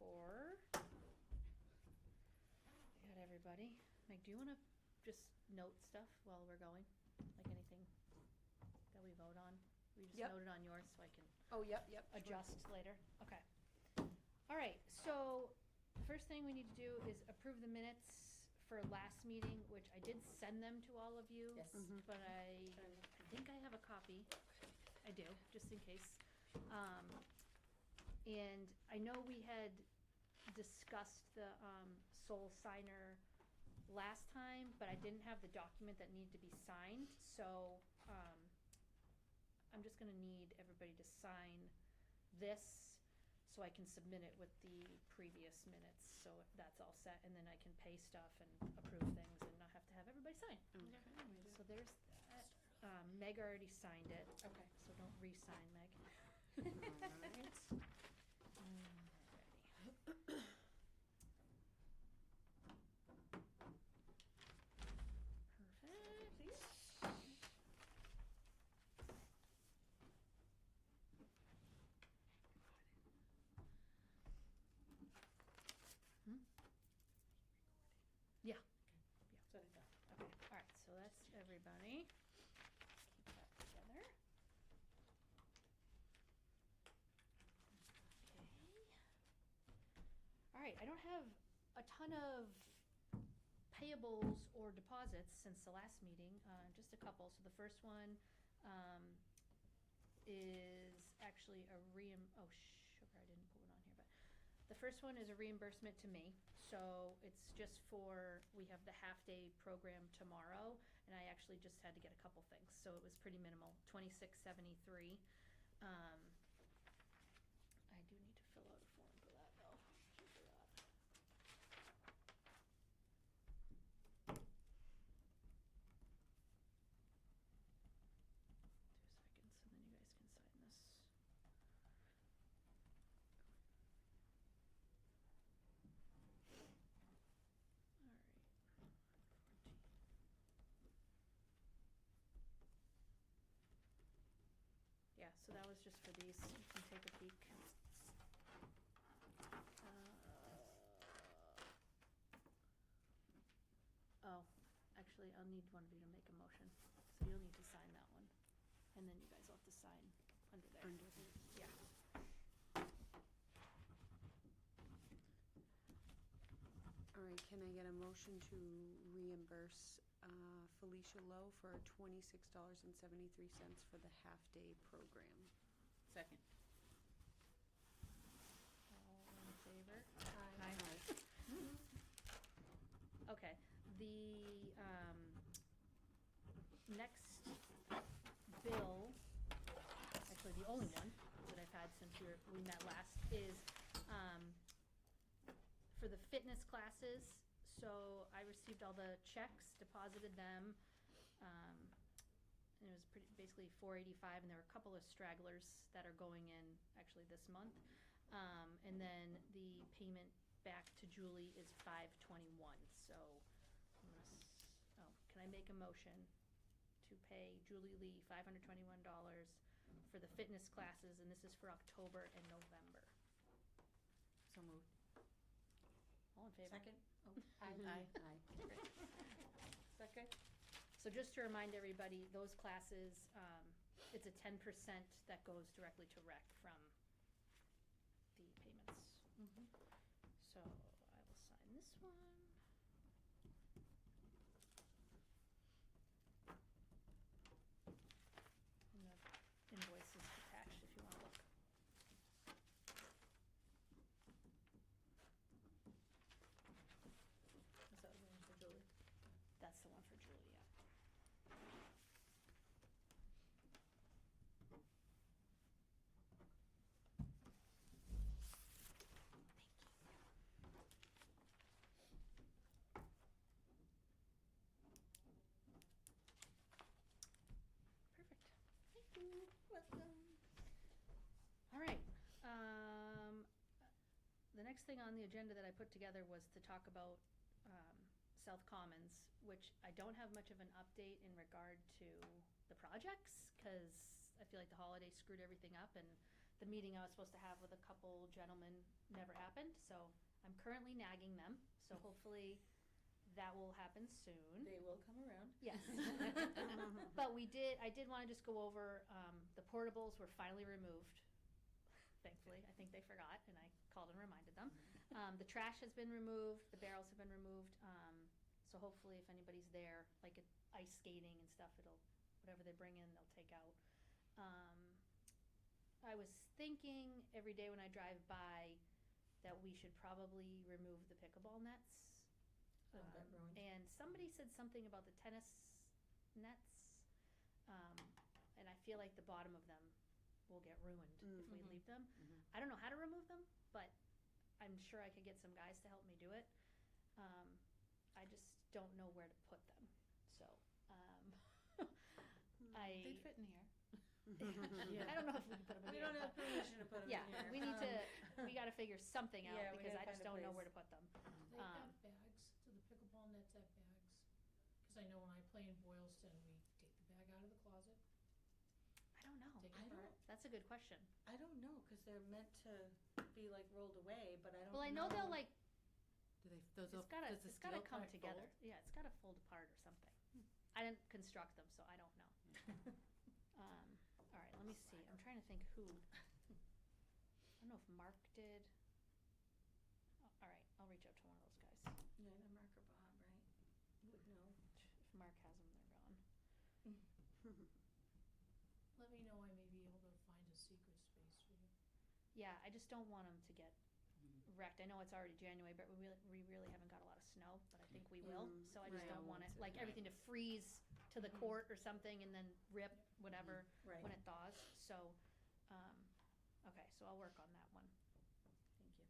4. I got everybody. Meg, do you wanna just note stuff while we're going? Like anything that we vote on? We just Yep. note it on yours so I can Oh, yep, sure. adjust later? Okay. All right, so the first thing we need to do is approve the minutes for last meeting, which I did send them to all of you. Yes. Mhm. But I think I have a copy. I do, just in case. And I know we had discussed the sole signer last time, but I didn't have the document that needed to be signed, so I'm just gonna need everybody to sign this so I can submit it with the previous minutes, so that's all set, and then I can pay stuff and approve things and not have to have everybody sign. Okay. So there's that. Meg already signed it. Okay. So don't re-sign, Meg. Alright. Alrighty. Perfect. Hmm? Yeah. Yeah. That's what I thought. Okay, all right, so that's everybody. Keep that together. Okay. All right, I don't have a ton of payables or deposits since the last meeting, just a couple. So the first one, is actually a oh sugar, I didn't put it on here, but the first one is a reimbursement to me, so it's just for, we have the half-day program tomorrow, and I actually just had to get a couple things, so it was pretty minimal, $26.73. I do need to fill out a form for that, though. I forgot. Two seconds, and then you guys can sign this. All right. 14. Yeah, so that was just for these. You can take a peek. Oh, actually, I'll need one of you to make a motion. So you'll need to sign that one. And then you guys will have to sign under there. Under there. Yeah. Alright, can I get a motion to reimburse Felicia Lowe for $26.73 for the half-day program? Second. All in favor? Aye. Okay, the, next bill, actually the only one that I've had since we met last, is, for the fitness classes. So I received all the checks, deposited them, and it was basically $485, and there were a couple of stragglers that are going in actually this month. And then the payment back to Julie is $521, so, can I make a motion to pay Julie Lee $521 for the fitness classes, and this is for October and November? So moved. All in favor? Second? Oh, Aye. Aye. Great. Second? So just to remind everybody, those classes, it's a 10% that goes directly to rec from the payments. Mm-hmm. So I will sign this one. And the invoice is attached if you wanna look. Is that one for Julie? That's the one for Julie, yeah. Perfect. Thank you. Welcome. All right, the next thing on the agenda that I put together was to talk about, South Commons, which I don't have much of an update in regard to the projects, cause I feel like the holidays screwed everything up, and the meeting I was supposed to have with a couple gentlemen, never happened, so I'm currently nagging them, so hopefully that will happen soon. They will come around. Yes. But I did wanna just go over, the portables were finally removed, thankfully. I think they forgot, and I called and reminded them. The trash has been removed, the barrels have been removed, so hopefully if anybody's there, like at ice skating and stuff, whatever they bring in, they'll take out. I was thinking every day when I drive by that we should probably remove the pickleball nets. That got ruined. And somebody said something about the tennis nets, and I feel like the bottom of them will get ruined if we leave them. I don't know how to remove them, but I'm sure I could get some guys to help me do it. I just don't know where to put them, so, They'd fit in here. I don't know if we can put them in We here, don't have but- permission to put them Yeah, in here. we need to, we gotta figure something out, Yeah, we because gotta I just find a don't know place. where to put them. They Um, have bags, do the pickleball nets have bags? Cause I know when I play in Boylston, we take the bag out of the closet, I don't know. take I it don't- apart. That's a good question. I don't know, cause they're meant to be like rolled away, but I don't know. Well, I know they'll like, Do they, those, it's gotta, does the it's gotta steel come part together. fold? Yeah, it's gotta fold apart or something. I didn't construct them, so I don't know. All right, let me see. I'm trying to think who. I don't know if Mark did. All right, I'll reach out to one of those guys. Yeah, the marker Bob, right? Would know. If Mark has them, they're gone. Let me know, I may be able to find a secret space for you. Yeah, I just don't want them to get Mhm. wrecked. I know it's already January, but we really haven't got a lot of snow, but I think we will. So I just Right. don't want it, Once it- like everything to freeze to the court or something and then rip, whatever, Right, when it thaws. So, okay, so I'll work on that one. thank you.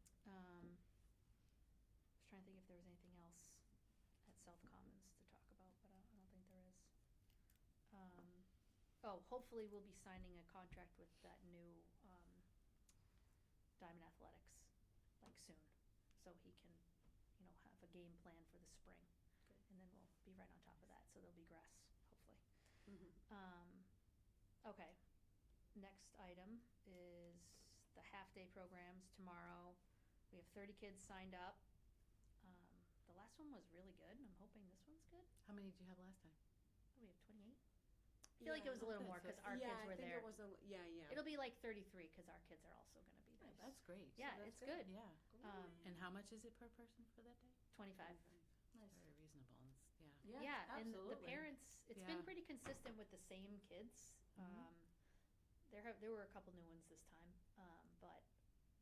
Was trying to think if there was anything else at South Commons to talk about, but I don't think there is. Hopefully we'll be signing a contract with that new, Diamond Athletics, like soon, so he can, have a game plan for the spring. Good. And then we'll be right on top of that, so there'll be grass, hopefully. Mhm. Okay, next item is the half-day programs tomorrow. We have 30 kids signed up. The last one was really good, and I'm hoping this one's good. How many did you have last time? Oh, we have 28? I feel like it was a little Okay, more, so because our kids were Yeah, I think there. it was yeah. It'll be like 33, because our kids are also gonna be there. Oh, that's great. Yeah, that's it's good. good. Yeah. And how much is it per person for that day? 25. Nice. Very reasonable, and yeah. Yeah, and the absolutely. parents, it's been Yeah. pretty consistent with the same kids. Mhm. There were a couple new ones this time, but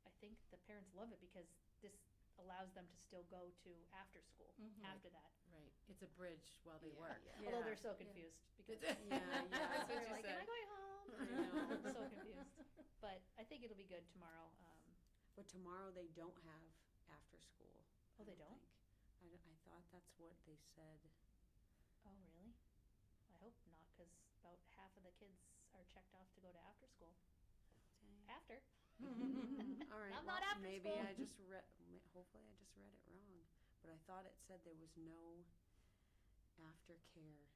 I think the parents love it because this allows them to still go to after school, Mhm. after that. Right, it's a bridge while they Yeah, work. yeah. Although Yeah. they're so confused because Yeah, yeah. That's they're what you like, am I said. going home? I know. I'm so confused. But I think it'll be good tomorrow. But tomorrow they don't have after school. Oh, they don't? think. I thought that's what they said. Oh, really? I hope not, because about half of the kids are checked off to go to after school. After. All right, I'm well, not after maybe school. I just hopefully I just read it wrong. But I thought it said there was no aftercare.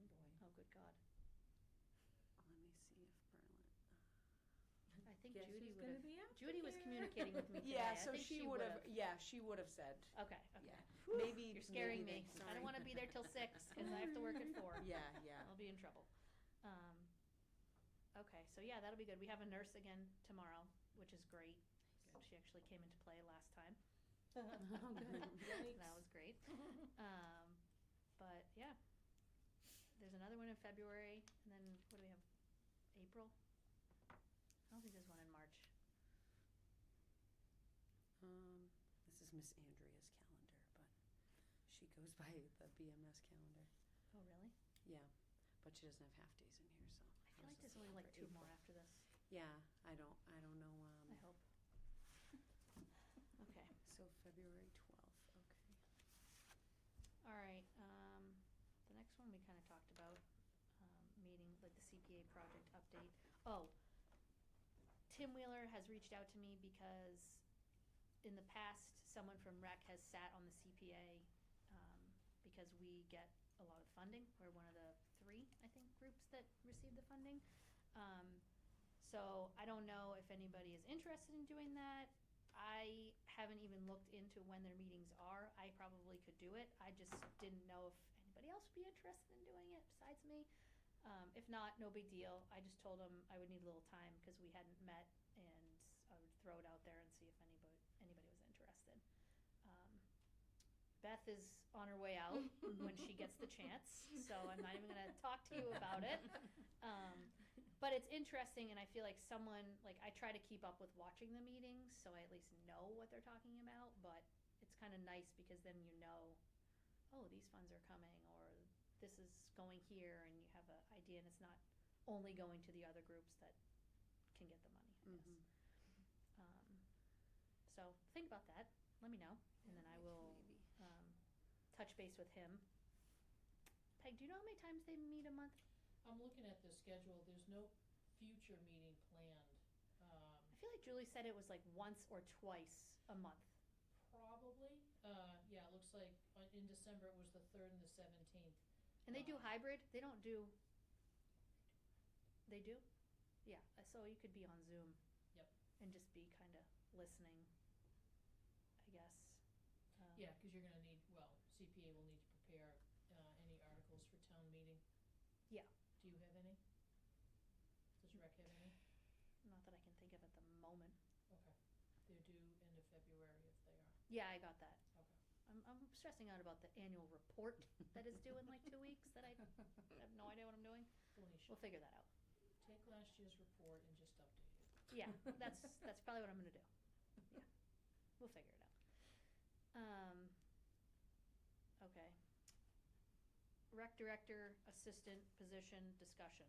Oh, boy. Oh, good God. Let me see if Berlin. I think Guess Judy who's would gonna have. be after Judy was here? communicating with me today. Yeah, I so think she would would have. Yeah, she would have said. Okay. Okay. Yeah, maybe You're scaring maybe me. they- I don't sorry. want to be there till 6 because I have to work at 4. Yeah, yeah. I'll be in trouble. Okay, so yeah, that'll be good. We have a nurse again tomorrow, which is great. She actually came into play last time. Oh, good. Yikes. That was great. But yeah, there's another one in February, and then what do we have? April? I don't think there's one in March. This is Miss Andrea's calendar, but she goes by the BMS calendar. Oh, really? Yeah, but she doesn't have half days in here, so. I feel like was there's just only like for 2 April. more after this. Yeah, I don't know. I hope. Okay. So February 12th. Okay. All right, the next one we kind of talked about, meeting, like the CPA project update. Oh, Tim Wheeler has reached out to me because in the past, someone from rec has sat on the CPA, because we get a lot of funding. We're one of the 3, I think, groups that receive the funding. So I don't know if anybody is interested in doing that. I to when their meetings are, I probably could do it. I just didn't know if anybody else would be interested in doing it besides me. If not, no big deal. I just told them I would need a little time because we hadn't met, and I would throw it out there and see if anybody was interested. Beth is on her way out when she gets the chance, so I'm not even gonna talk to you about it. But it's interesting, and I feel like like I try to keep up with watching the meetings, so I at least know what they're talking about, but it's kind of nice because then you know, oh, these funds are coming, or this is going here, and you have an idea, and it's not only going to the other groups that can get the money, I guess. So think about that, let me know, and then I will touch base with him. Peg, do you know how many times they meet a month? I'm looking at the schedule, there's no future meeting planned. I feel like Julie said it was like once or twice a month. Probably, yeah, it looks like in December it was the 3rd and the 17th. And they do hybrid, they don't do, they do? Yeah, so you could be on Zoom. Yep. And just be kinda listening, I guess. Yeah, cause you're gonna need, CPA will need to prepare, any articles for town meeting. Yeah. Do you have any? Does Rec have any? Not that I can think of at the moment. Okay, they're due end of February if they are. Yeah, I got that. Okay. I'm stressing out about the annual report that is due in like 2 weeks that I have no idea what I'm doing. Felicia, We'll figure that out. take last year's report and just update it. Yeah, that's probably what I'm gonna do. Yeah, we'll figure it out. Okay. Rec director, assistant position discussion.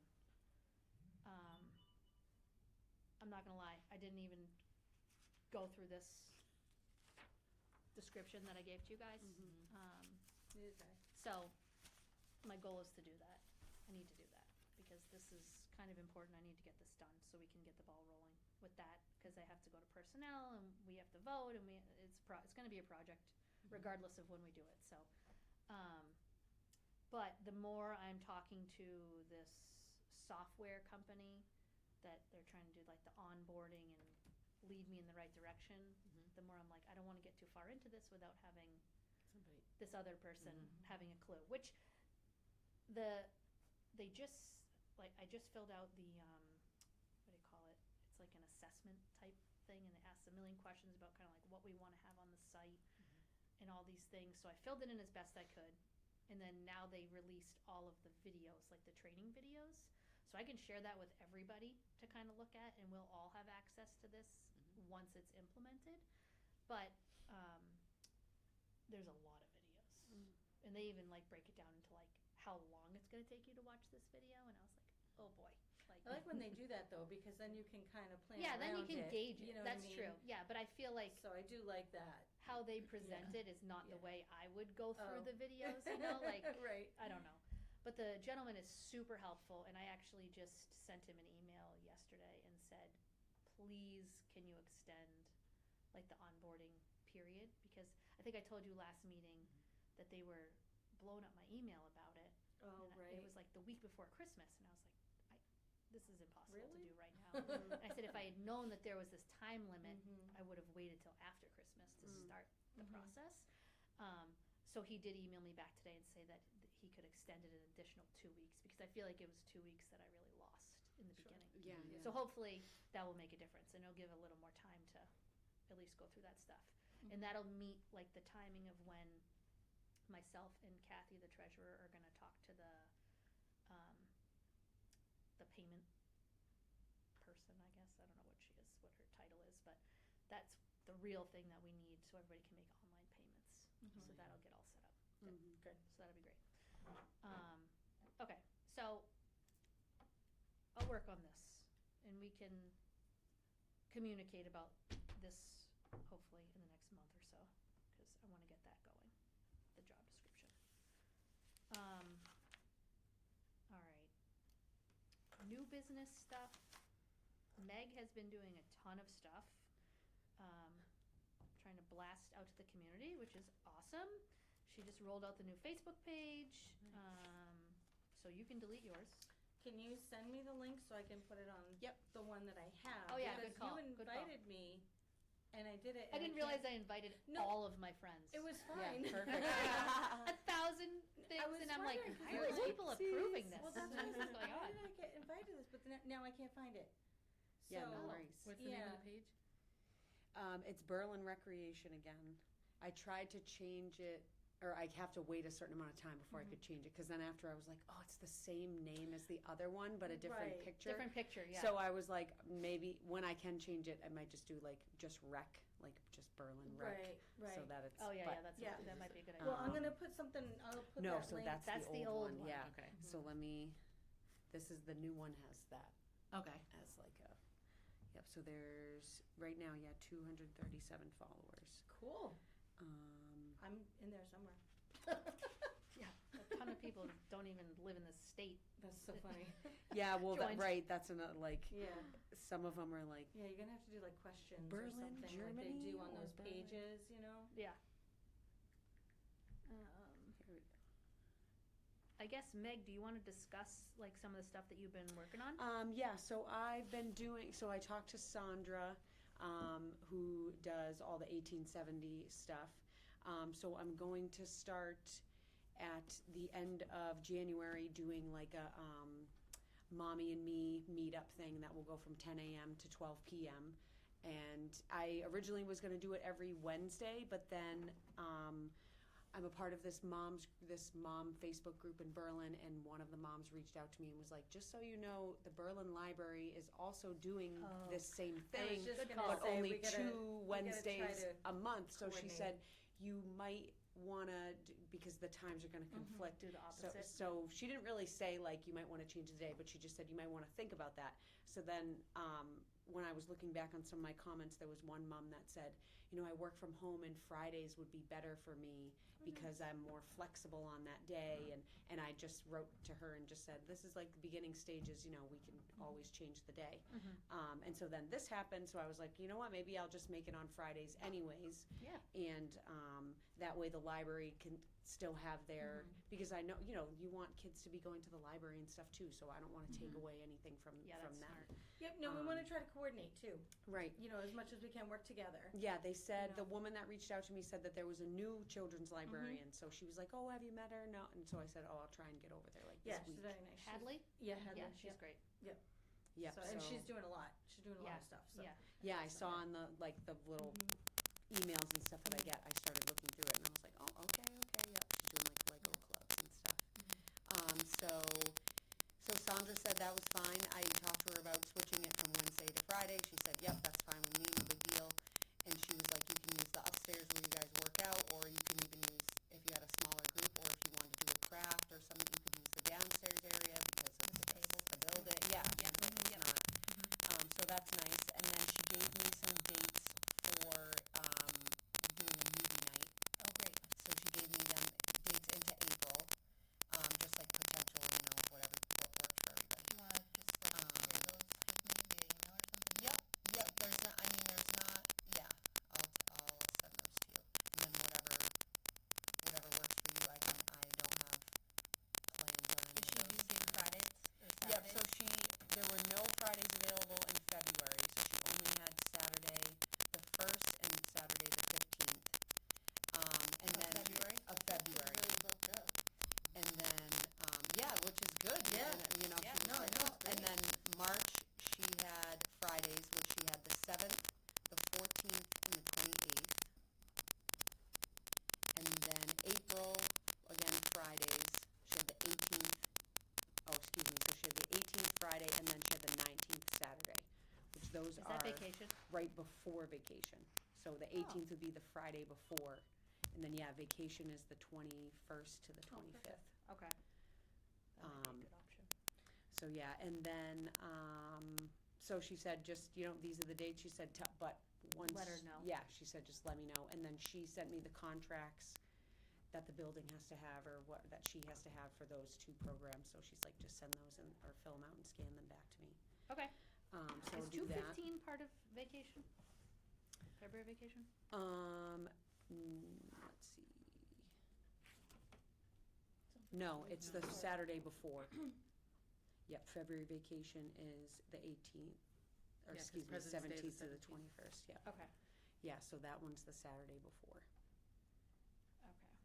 I'm not gonna lie, I didn't even go through this description that I gave to you guys. Neither did I. So, my goal is to do that. I need to do that, because this is kind of important. I need to get this done so we can get the ball rolling with that, because I have to go to personnel, and we have to vote, and it's gonna be a project regardless of when we do it, so. But the more I'm talking to this software company that they're trying to do like the onboarding and lead me in the right direction, the more I'm like, I don't wanna get too far into this without having Somebody, this other person having a clue, which I just filled out the, what do you call it? It's like an assessment type thing, and it asks a million questions about kind of like what we wanna have on the site and all these things, so I filled it in as best I could. And then now they released all of the videos, like the training videos, so I can share that with everybody to kind of look at, and we'll all have access to this once it's implemented. But, there's a lot of videos. And they even like break it down into like how long it's gonna take you to watch this video, and I was like, oh boy, like. I like when they do that though, because then you can kind of plan Yeah, then you around can it, gauge you it, know what I that's mean? true, yeah, but I feel like So I do like that. how they present it is not the Yeah. way I would go through Oh. the videos, you know, like, Right. I don't know. But the gentleman is super helpful, and I actually just sent him an email yesterday and said, please, can you extend like the onboarding period? Because I think I told you last meeting that they were blowing up my email about it. Oh, And right. It was like the week before Christmas, and I was like, this is impossible to Really? do right now. And I said if I had known that there was this time limit, I would have waited till after Christmas to start the process. So he did email me back today and say that he could extend it an additional 2 weeks, because I feel like it was 2 weeks that I really lost in the beginning. Yeah, yeah. So hopefully that will make a difference, and it'll give a little more time to at least go through that stuff. And that'll meet like the timing of when myself and Kathy, the treasurer, are gonna talk to the payment person, I guess. I don't know what she is, what her title is, but that's the real thing that we need so everybody can make online payments. So that'll get all set up. Good. So that'll be great. Okay, so I'll work on this, and we can communicate about this hopefully in the next month or so, because I wanna get that going, the job description. All right. New business stuff. Meg has been doing a ton of stuff, trying to blast out to the community, which is awesome. She just rolled out the new Facebook page, so you can delete yours. Can you send me the link so I can put it on Yep. the one that I have? Oh, yeah, Because good call, you good call. invited me, and I did it. I and didn't can't- realize I invited No. all of my friends. It was Yeah, fine. perfect. 1,000 things, was and I'm like, wondering, 'cause how I are was these like, people approving this? Well, that's why I was like, What's going how on? did I get invited to this? But then, now I can't find it. Yeah, no So- worries. What's the name of Yeah. the page? It's Berlin Recreation again. I tried to change it, or I have to wait a certain amount of time before I could change it, because then after I was like, oh, it's the same name as the other one, but a different Right. picture. Different picture, yeah. So I was like, maybe when I can change it, I might just do like just rec, like just Berlin rec, Right, right. so that it's. Oh, yeah, but- yeah, that's, Yeah. that might be a good idea. Well, I'm Um, gonna put something, I'll put No, that so link. that's the old one, yeah. Okay. So let me, this is, the new one has that Okay. as like a, yep, so there's, right now, 237 followers. Cool. I'm in there somewhere. Yeah, a ton of people don't even live in the state. That's so funny. Yeah, well, Joined. right, that's another, like, Yeah. some of them are like, Yeah, you're gonna have to do like questions Berlin, or something like they Germany, do on or those Berlin? pages, you know? Yeah. here we go. I guess, Meg, do you want to discuss like some of the stuff that you've been working on? Yeah, so I've been doing, so I talked to Sandra, who does all the 1870 stuff. So I'm going to start at the end of January doing like a mommy and me meetup thing that will go from 10 a.m. to 12 p.m. And I originally was going to do it every Wednesday, but then I'm a part of this mom Facebook group in Berlin, and one of the moms reached out to me and was like, just so you know, the Berlin Library is also doing Oh. this same I was thing, just Good gonna but say, only we gotta- two we gotta try Wednesdays to a month. So she said, coordinate. you might want to, because the times are going to conflict. Do the So, opposite? so she didn't really say like you might want to change the day, but she just said you might want to think about that. So then when I was looking back on some of my comments, there was one mom that said, you know, I work from home and Fridays would be better for me because I'm more flexible on that day. And I just wrote to her and just said, this is like the beginning stages, you know, we can always change the day. And so then this happened, so I was like, you know what, maybe I'll just make it on Fridays anyways. Yeah. And that way the library can still have their, because I know, you know, you want kids to be going to the library and stuff too, so I don't want to take away anything from Yeah, from that's them. smart. Yep, no, we wanna try to coordinate too, Right. you know, as much as we can work together. Yeah, they said, You know. the woman that reached out to me said that there was a new children's librarian, so she was like, oh, have you met her? No, and so I said, oh, I'll try and get over there like Yeah, this she's week. very nice. She's- Hadley? Yeah, Hadley, Yeah, she's yep. great. Yep, So, and she's doing a lot, she's doing a lot Yeah, of stuff, so. Yeah. yeah, I saw on the, like, the little emails and stuff that I get, I started looking through it, and I was like, oh, okay, yep, she's doing like Lego clubs and stuff. So Sandra said that was fine. I talked to her about switching it from Wednesday to Friday. She said, yep, that's fine with me, no big deal. And she was like, you can use the upstairs where you guys work out, or you can even use, if you had a smaller group, or if you wanted to do a craft or something, you could use the downstairs area because it's the building. Yeah, it's not. So that's nice. And then she gave me some dates for doing a movie night. Oh, great. So she gave me them dates into April, just like potential, you know, what works for everybody. You wanna just like share those with me via email or something? Yep, there's not, I mean, there's not, yeah, I'll send those to you. And then whatever works for you, I don't have plans on any Is she of those. using Fridays or Yep, Saturdays? so there were no Fridays available in February, so she only had Saturday the 1st and Saturday the 15th. And then. February? Of February. Really booked up. And then, yeah, which is good. Yeah. And, you know, Yeah, she was no, I like, know, oh. it's And then March, she had Fridays, which she had the 7th, the 14th, and the 28th. And then April, again, Fridays, she had the 18th, so she had the 18th Friday, and then she had the 19th Saturday, which those Is are that vacation? right before vacation. So the 18th would be the Friday before, and then, yeah, vacation is the 21st to the 25th. Okay. That might be a good option. So, yeah, and then, so she said, just, you know, these are the dates, she said, but once. Let her know. Yeah, she said, just let me know, and then she sent me the contracts that the building has to have, or what, that she has to have for those two programs, so she's like, just send those in, or fill them out and scan them back to me. Okay. So I'll Is do that. 2/15 part of vacation? February vacation? Let's see. No, it's the Saturday before. Yep, February vacation is the 18th, or Yeah, 'cause excuse me, President's Day is 17th the to the 17th. 21st, yeah. Okay. Yeah, so that one's the Saturday before. Okay.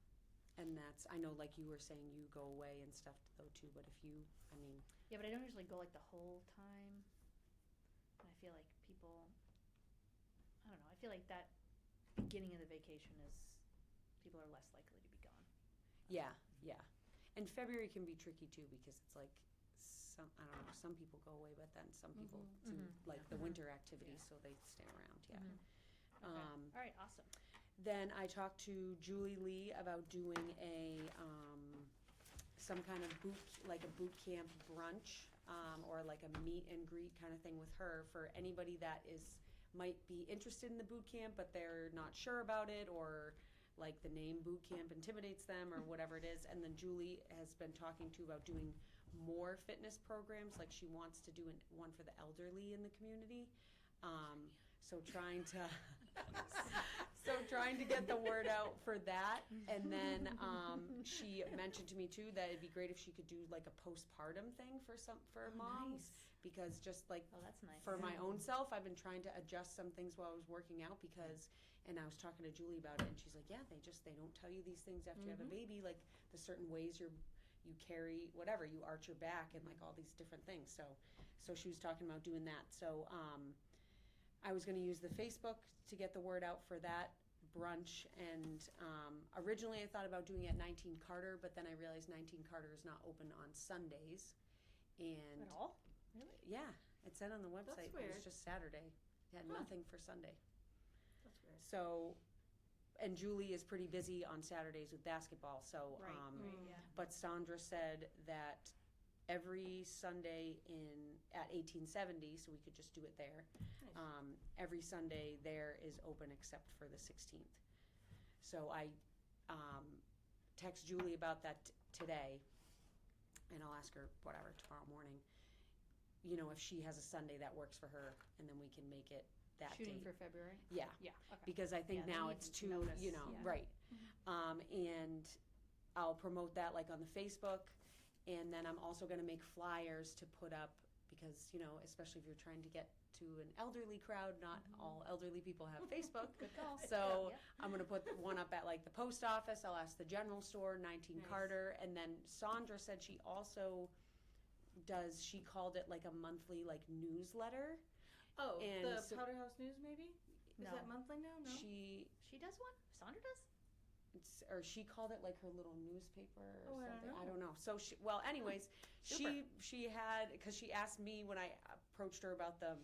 And that's, I know like you were saying, you go away and stuff though too, but if you, I mean, Yeah, but I don't usually go like the whole time. And I feel like people, I don't know, I feel like that beginning of the vacation is, people are less likely to be gone. yeah, yeah. And February can be tricky too, because it's like, some, I don't know, some people go away, but then some people do like the winter activities, so they stay around, yeah. Okay. All right, awesome. Then I talked to Julie Lee about doing a, some kind of like a boot camp brunch, or like a meet and greet kind of thing with her for anybody that might be interested in the boot camp, but they're not sure about it, or like the name boot camp intimidates them, or whatever it is. And then Julie has been talking to about doing more fitness programs, like she wants to do one for the elderly in the community. So trying to get the word out for that. And then she mentioned to me too that it'd be great if she could do like a postpartum thing for moms, because just like Oh, that's nice. for my own self, I've been trying to adjust some things while I was working out, because, and I was talking to Julie about it, and she's like, yeah, they don't tell you these things after you have a baby, like the certain ways you carry, whatever, you arch your back and like all these different things. So she was talking about doing that. So I was gonna use the Facebook to get the word out for that brunch, and originally I thought about doing it at 19 Carter, but then I realized 19 Carter is not open on Sundays. And At all? Really? yeah, it said on the website, it weird. was just Saturday. It had nothing for Sunday. That's weird. So, and Julie is pretty busy on Saturdays with basketball, so, Right, yeah. but Sandra said that every Sunday at 1870, so we could just do it there. Nice. Every Sunday there is open except for the 16th. So I text Julie about that today, and I'll ask her whatever tomorrow morning. You know, if she has a Sunday that works for her, and then we can make it that Shooting date. for February? Yeah, Yeah, okay. because I think Yeah, they now need it's to too, notice, you know, yeah. right. And I'll promote that like on the Facebook, and then I'm also gonna make flyers to put up, because, you know, especially if you're trying to get to an elderly crowd, not all elderly people have Facebook. Good call. So Yep. I'm gonna put one up at like the post office, I'll ask the general store, 19 Nice. Carter, and then Sandra said she also she called it like a monthly like newsletter. Oh, And the so- Powder House News maybe? Is No. that monthly now? No? She She does one? Sandra does? or she called it like her little newspaper or Oh, I don't something. I know. don't know. So anyways, she had, because she asked me when I approached her about the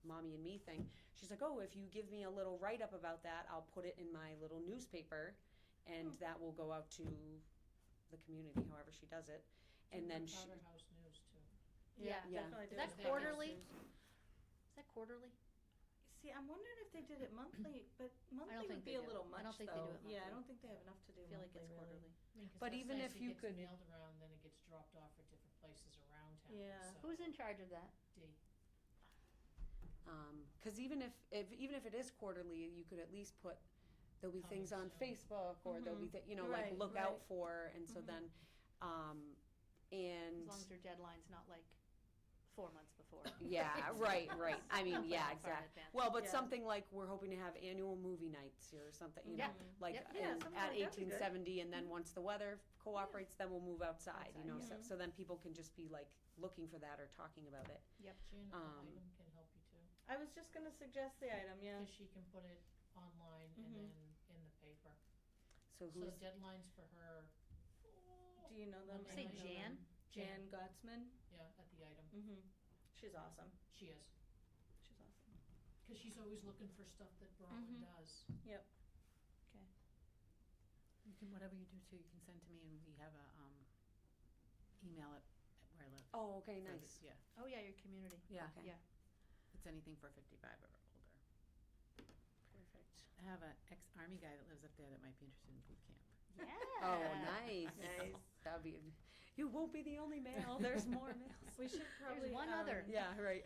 Mommy and Me thing. She's like, oh, if you give me a little write up about that, I'll put it in my little newspaper, and that will go out to the community, however she does it. And then she, Powder House News too. Yeah. Yeah. Definitely Is do that it. quarterly? Is that quarterly? See, I'm wondering if they did it monthly, but monthly think would they be a do. little I don't much think they do though. it Yeah, I monthly. don't think they have enough to do I feel like monthly, it's really. quarterly. I mean, 'cause But that's even nice, if you it could- gets mailed around, then it gets dropped off at different places around town. Yeah. So Who's in charge of that? D. because even if it is quarterly, you could at least put, there'll be things on Coming soon. Facebook, or there'll be, you know, like Right, look out right. for, and so then, and. As long as your deadline's not like 4 months before. Yeah, right. I mean, Not yeah, that far in exactly. advance. Well, but Yeah. something like we're hoping to have annual movie nights or something, you know, Yeah. like Yep. Yeah, and something at like that'd be good. 1870, and then once the weather cooperates, then we'll move outside, you know, Outside, so then people can just be like looking for that or talking about it. Yep. Janet Um, Item can help you too, I was just gonna suggest the item, yeah. because she can put it online and then in the paper. So So who's, deadlines for her, Do you know them? Monday Say night. Jan? Jan Gottsman? yeah, at the item. Mm-hmm. She's awesome. She is, She's awesome. because she's always looking for stuff that Berlin does. Yep. You can, whatever you do too, you can send to me, and we have a, email at where I live. oh, okay, for the- nice. Yeah, Oh, yeah, your community. yeah, Okay. Yeah. it's anything for 55 or older. Perfect. I have an ex-army guy that lives up there that might be interested in boot camp. Yeah. Oh, nice. Nice. That'd be, you won't be the only male, there's more males. We should probably. one other. Yeah, right.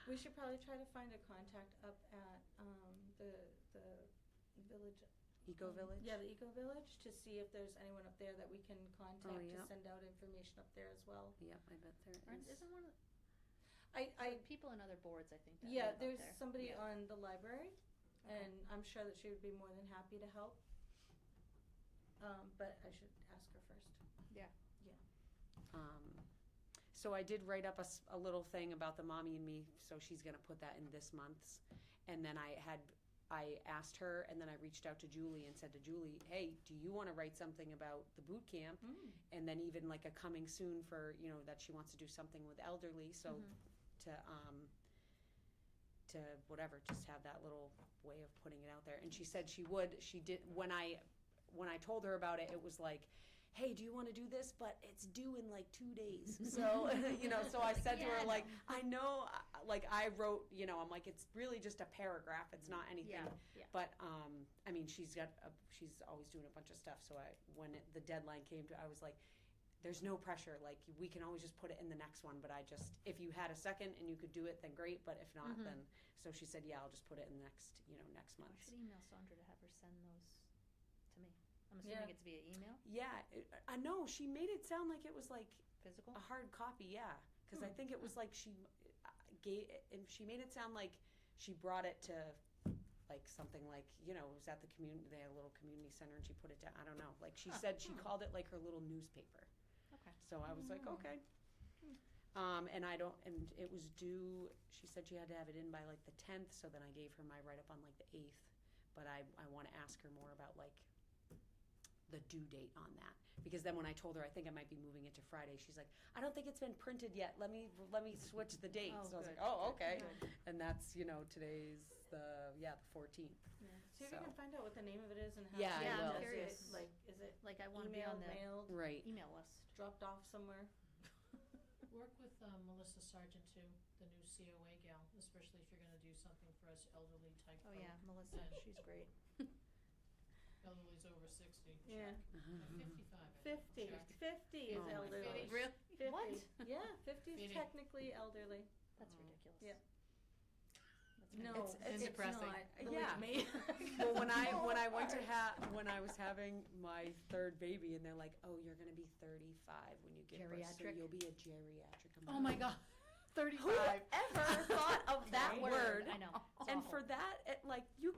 We should probably try to find a contact up at, the village. Eco Village? Yeah, the Eco Village, to see if there's anyone up there that we can contact to yeah. send out information up there as well. Yep, I bet there Aren't- is. Isn't one of I, people in other boards, I think, that yeah, live up there's there. somebody Yeah. on the library. and I'm sure that she would be more than happy to help. But I should ask her first. So I did write up a little thing about the Mommy and Me, so she's gonna put that in this month's. And then I asked her, and then I reached out to Julie and said to Julie, hey, do you wanna write something about the boot camp? And then even like a coming soon for, that she wants to do something with elderly, so to whatever, just have that little way of putting it out there. And she said she would, she did, when I told her about it, it was like, hey, do you want to do this? But it's due in like 2 days. So, so I said to her, like, I know, like I wrote, I'm like, it's really just a paragraph. It's not anything. Yeah. But, I mean, she's always doing a bunch of stuff. So when the deadline came I was like, there's no pressure. Like, we can always just put it in the next one. But if you had a second and you could do it, then great. But if not, then, so she said, yeah, I'll just put it in next month. I should email Sandra to have her send those to me. I'm assuming it's via email, Yeah, I know. She made it sound like it was like physical? a hard copy, yeah. Because I think it was like she made it sound like she brought it to like something like, it was at the community, they had a little community center and she put it down. I don't know. Like she said she called it like her little newspaper. Okay. So I was like, okay. And it was due, she said she had to have it in by like the 10th, so then I gave her my write-up on like the 8th. But I want to ask her more about like the due date on that, because then when I told her I think I might be moving it to Friday, she's like, I don't think it's been printed yet. Let me switch the date. So I was like, oh, okay. And that's today's the 14th. Yeah. See if So. you can find out what the name of it is and how. Yeah, I Yeah, I'm will. curious. Is it Like I want to be emailed, on the mailed, Right. email list. dropped off somewhere? Work with Melissa Sargent too, the new COA gal, especially if you're gonna do something for us elderly type Oh folk. yeah, Melissa, she's great. Elderly's over 60, Yeah. check. 55, I think, 50. check. 50 is Oh my elderly. gosh. Really? 50. What? Yeah, 50 is Fitty. technically elderly. That's ridiculous. Yeah. That's No, ridiculous. It's depressing. not. Yeah. Believe me. Well, when I went to when I was having my third baby, and they're like, "Oh, you're gonna be 35 when you give birth, so Geriatric? you'll be a geriatric." I'm Oh like, my God, 35. Whoever thought of that Right? word? I know. It's And awful. for that,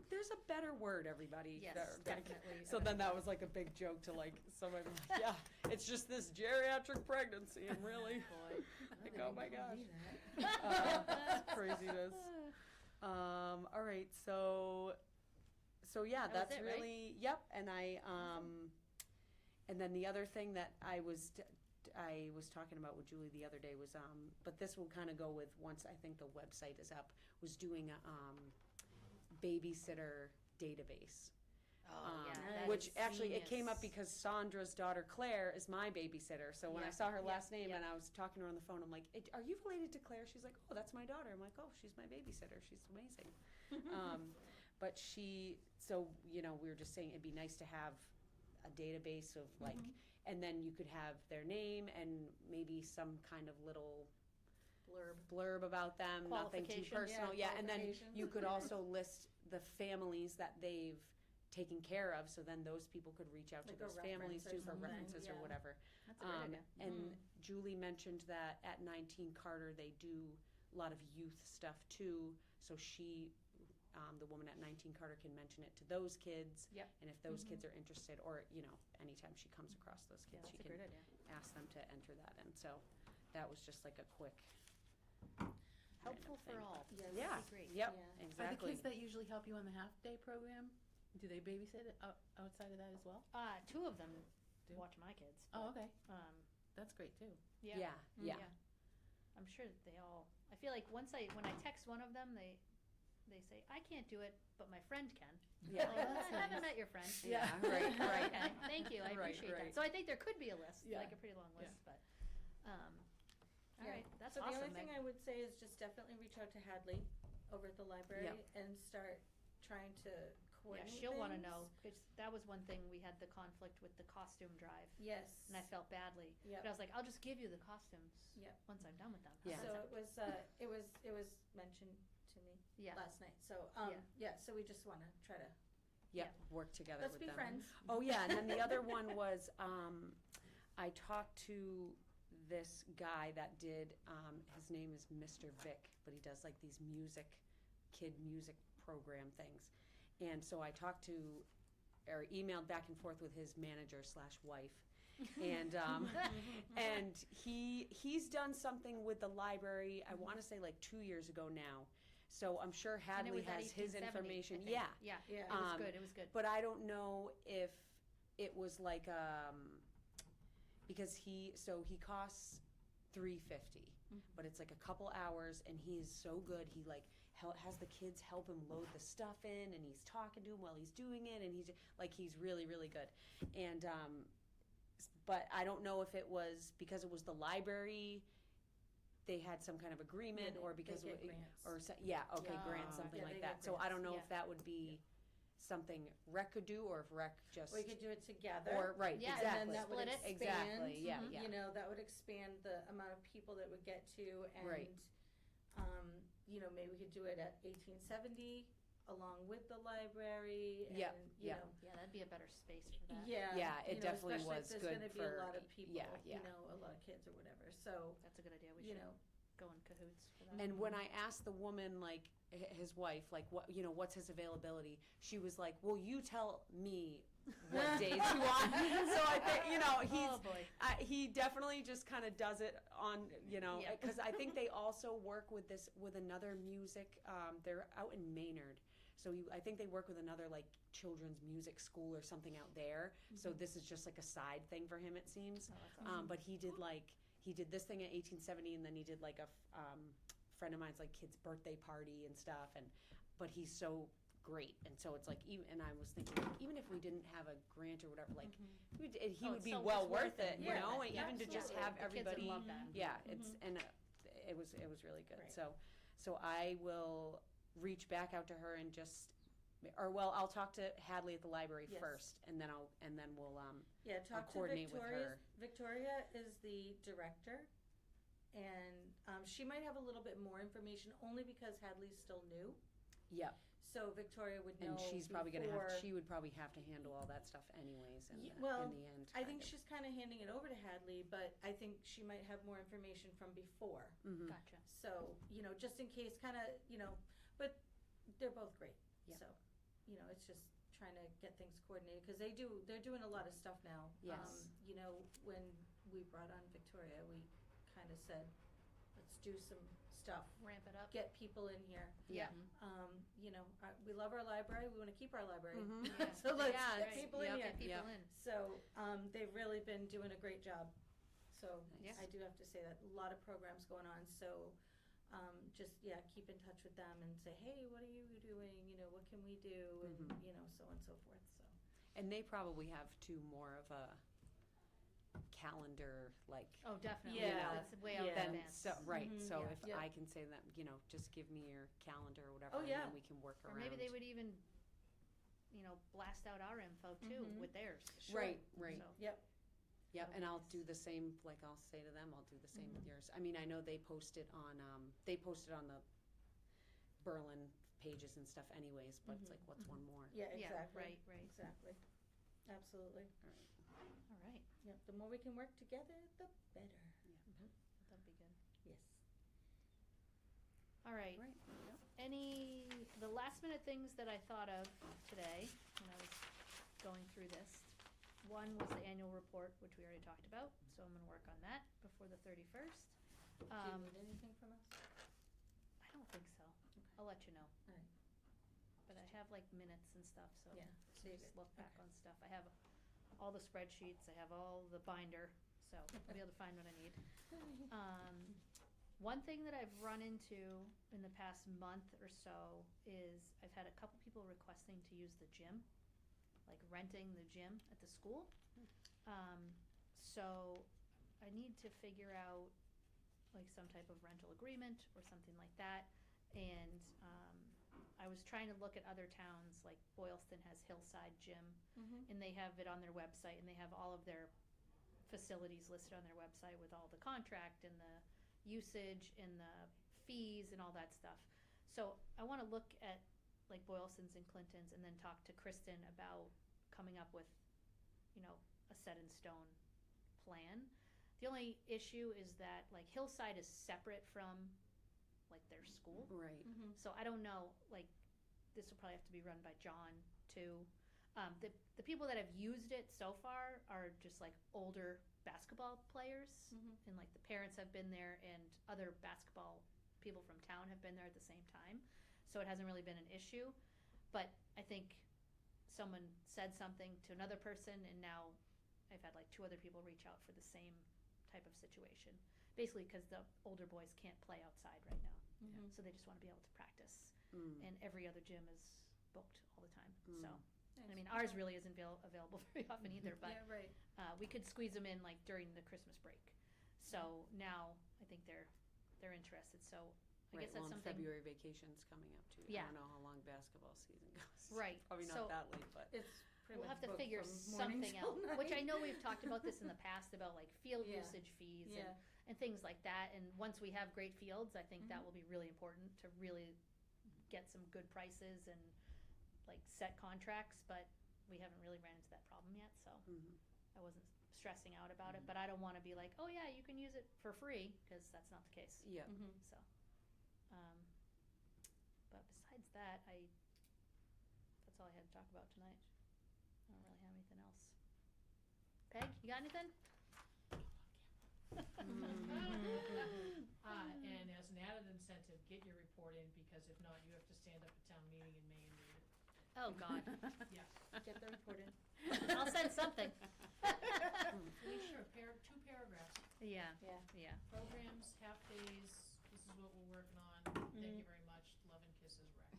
there's a better word, everybody. Yes, There- like, definitely. So then that was like a big joke to like somebody. Like, yeah, it's just this geriatric pregnancy, and really, like, oh my gosh, it's craziness. All right, so yeah, That was that's it, right? really yep. And and then the other thing that I was talking about with Julie the other day was but this will kind of go with once I think the website is up, was doing a babysitter database. Oh, yeah, that Which is actually it came up genius. because Sandra's daughter Claire is my babysitter. So when I Yeah, saw her yeah, last name yeah. and I was talking to her on the phone, I'm like, "Are you related to Claire?" She's like, "Oh, that's my daughter." I'm like, "Oh, she's my babysitter. She's amazing." But we were just saying it'd be nice to have a database of like, and then you could have their name and maybe some kind of little blurb about them, nothing too Qualification. personal. Yeah, and then qualifications. you could also list the families that they've taken care of, so then those people could reach out Like to a those families reference or too for something, references or yeah. whatever. That's a great idea. And Julie mentioned that at 19 Carter they do a lot of youth stuff too, so she, the woman at 19 Carter can mention it to those kids. Yep. And if those kids are interested, or anytime she comes across those Yeah, kids, that's she a can great idea. ask them to enter that in. So that was just like a quick Helpful for thing. all. Yes. Yeah. That'd be great. Yep, Yeah. Are the exactly. kids that usually help you on the half-day program, do they babysit outside of that as well? Two of them Do? watch my kids. Oh, okay. Um, That's great too. yeah. Yeah. I'm sure that they all. I feel like when I text one of them, they say I can't do it, but my friend can. Yeah. Like, that's I haven't nice. met your friend. Yeah, right, right. Okay, thank you. I Right, appreciate right. that. So I think there could be a list, Yeah. like a pretty long Yeah. list, but. All Yeah. right, that's So awesome. the only thing Meg. I would say is just definitely reach out to Hadley over at the library Yep. and start trying to Yeah, coordinate she'll want to things. know. That was one thing we had the conflict with the costume drive, Yes. and I felt badly. Yep. But I was like, I'll just give you the costumes Yep. once I'm done with them. Yeah. So it was mentioned to me Yeah. last night. So Yeah. so we just want to try to Yep, work together let's with be them. friends. Oh, yeah, and then the other one was, I talked to this guy that did, his name is Mr. Vic, but he does like these kid music program things. And so I talked to, or emailed back and forth with his manager slash wife. And and he's done something with the library, I want to say like 2 years ago now. So I'm sure And it Hadley was at has his 1870, I information. think. Yeah. Yeah, Yeah. it was Um, good, it was good. But I don't know if it was like because he costs $350, but it's like a couple hours, and he is so good. He like has the kids help him load the stuff in, and he's talking to him while he's doing it, and he's really, really good. And but I don't know if it was because it was the library, they had some kind of agreement, Yeah, or they because get it, grants. or grants, something Yeah, like they that. get So I don't know grants. if that would be something rec could do, or if rec just We could do it together. or right, Yeah, exactly. And then that would Split it. expand. Exactly, yeah, Mhm. yeah. You know, that would expand the amount of people that would get to, and Right. you know, maybe we could do it at 1870 along with the library, and Yep, you yep. know, Yeah, that'd be a better space for that. yeah, Yeah, it you know, definitely especially was if good there's gonna be for- a lot of people, yeah, yeah. you know, a lot of kids or whatever. So That's a good idea, we you should know, go in cahoots for that. And when I asked the woman, like his wife, like what's his availability, she was like, "Well, you tell me what days you want." So I think Oh, boy. he definitely just kind of does it on Yeah. because I think they also work with another music. They're out in Maynard, so I think they work with another like children's music school or something out there. So this is just like a side thing for him, it seems. Oh, that's awesome. But he did this thing at 1870, and then he did like a friend of mine's like kid's birthday party and stuff, but he's so great, and so it's like and I was thinking like, even if we didn't have a grant or whatever, like he Oh, would it's be so- well it's worth it, Yeah, and yeah, even to just absolutely. have The kids would everybody. love that. Yeah, it's and it was really good. Right. So I will reach back out to her and I'll talk to Hadley at the library Yes. first, and then we'll yeah, talk to coordinate with her. Victoria is the director, and she might have a little bit more information only because Hadley's still new. Yep. So Victoria would know. And she's probably before- she would probably have to handle all that stuff anyways in, well, in the end. I think she's kind of handing it over to Hadley, but I think she might have more information from before. Mhm. Gotcha. So, just in case, kind of, but they're both great. Yeah. So, it's just trying to get things coordinated, because they're doing a lot of stuff now. Yes. When we brought on Victoria, we kind of said, let's do some stuff, Ramp it up. get people in here. Yeah. We love our library, we want to keep our library. Mhm. Yeah. So let's Yeah, get right. people in Yep. here. Get people Yep. in. So, they've really been doing a great job. So, Nice. I do have to say that, a lot of programs going on, so, keep in touch with them and say, hey, what are you doing, what can we do, and, Mhm. so on and so forth, so. And they probably have too more of a calendar Oh, definitely. Yeah. It's way out in Yeah. than advance. so right. Mhm. So Yeah. if Yeah. I can say that, just give me your calendar or whatever, Oh, and yeah. then we can work Or around. maybe they would even, blast out our info too Mhm. with theirs. Sure. Right, right. So, Yep, That'll and be I'll nice. do the same. Like I'll say to them, I'll do the same with Mhm. yours. I mean, I know they post it on the Berlin pages and stuff, anyways. But it's Mhm. like, what's one more? Yeah, Yeah, exactly. right. Exactly. Absolutely. All right, Yep, the more we can work together, the better. that'd be good. Yes. All right. Right. Yep. The last minute things that I thought of today when I was going through this. One was the annual report, which we already talked about, so I'm gonna work on that before the 31st. Do you need anything from us? I don't think so. I'll let you know. All right. But I have like minutes and stuff, so Yeah, I'll save just it. look back Okay. on stuff. I have all the spreadsheets, I have all the binder, so I'll be able to find what I need. One thing that I've run into in the past month or so is I've had a couple people requesting to use the gym, like renting the gym at the school. So I need to figure out like some type of rental agreement or something like that. And I was trying to look at other towns, like Boylston has Hillside Gym, Mm-hmm. and they have it on their website, and they have all of their facilities listed on their website with all the contract and the usage and the fees and all that stuff. So I want to look at like Boylston's and Clinton's, and then talk to Kristen about coming up with, a set in stone plan. The only issue is that like Hillside is separate from like their school. Right. Mm-hmm. So I don't know, like, this will probably have to be run by John too. The people that have used it so far are just like older basketball players, Mhm. and like the parents have been there, and other basketball people from town have been there at the same time. So it hasn't really been an issue, but I think someone said something to another person, and now I've had like 2 other people reach out for the same type of situation. Basically, because the older boys can't play outside right now, Mhm. so they just want to be able to practice. Mm. And every other gym is booked all the time. So, I Nice. mean, ours really isn't available very often either, but Yeah, right. we could squeeze them in like during the Christmas break. So now I think they're interested. So I Right, guess that's well, and something. February vacation's coming up too. Yeah. I don't know how long basketball season goes. Right, Probably so- not that late, but. It's pretty We'll much have to booked figure from morning something till out, which I night. know we've talked about this in the past about like field Yeah. usage fees Yeah. and things like that. And once we have great fields, I think that Mhm. will be really important to really get some good prices and like set contracts. But we haven't really ran into that problem yet, so Mhm. I wasn't stressing out about it. But I don't want to be like, oh yeah, you can use it for free, because that's not the case. Yeah. Mhm. So, but besides that, that's all I had to talk about tonight. I don't really have anything else. Peg, you got anything? And as an added incentive, get your report in, because if not, you have to stand up at town meeting in May and read it. Oh, God. Yeah. Get the report in. I'll send something. Felicia, 2 paragraphs. Yeah, Yeah. yeah. Programs, half days, this is what we're working on. Thank you very much. Love and kisses, Rec.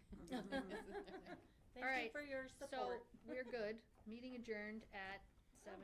Thank All right, you for your So support. we're good. Meeting adjourned at